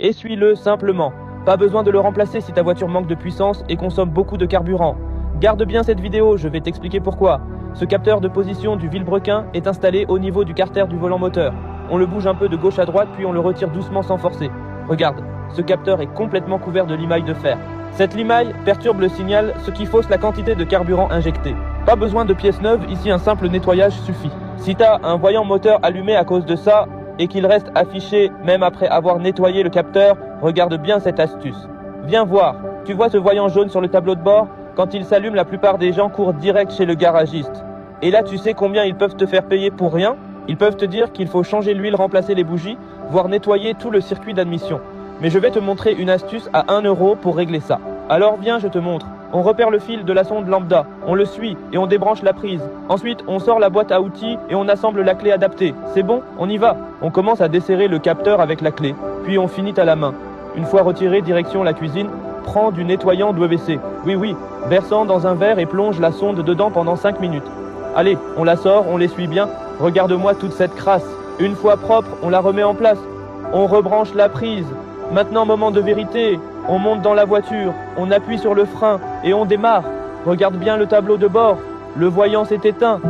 Essuie-le simplement. Pas besoin de le remplacer si ta voiture manque de puissance et consomme beaucoup de carburant. Garde bien cette vidéo, je vais t'expliquer pourquoi. Ce capteur de position du vilebrequin est installé au niveau du carter du volant moteur. On le bouge un peu de gauche à droite puis on le retire doucement sans forcer. Regarde, ce capteur est complètement couvert de limaille de fer. Cette limaille perturbe le signal, ce qui fausse la quantité de carburant injecté. Pas besoin de pièces neuves, ici un simple nettoyage suffit. Si tu as un voyant moteur allumé à cause de ça, et qu'il reste affiché même après avoir nettoyé le capteur, regarde bien cette astuce. Viens voir, tu vois ce voyant jaune sur le tableau de bord? Quand il s'allume, la plupart des gens courent direct chez le garagiste. Et là, tu sais combien ils peuvent te faire payer pour rien? Ils peuvent te dire qu'il faut changer l'huile, remplacer les bougies, voire nettoyer tout le circuit d'admission. Mais je vais te montrer une astuce à 1 € pour régler ça. Alors viens, je te montre. On repère le fil de la sonde lambda, on le suit et on débranche la prise. Ensuite, on sort la boîte à outils et on assemble la clé adaptée. C'est bon, on y va. On commence à desserrer le capteur avec la clé, puis on finit à la main. Une fois retiré, direction la cuisine, prends du nettoyant WC. Oui, versant dans un verre et plonge la sonde dedans pendant 5 minutes. Allez, on la sort, on l'essuie bien. Regarde-moi toute cette crasse. Une fois propre, on la remet en place. On rebranche la prise. Maintenant, moment de vérité. On monte dans la voiture, on appuie sur le frein et on démarre. Regarde bien le tableau de bord. Le voyant s'est éteint.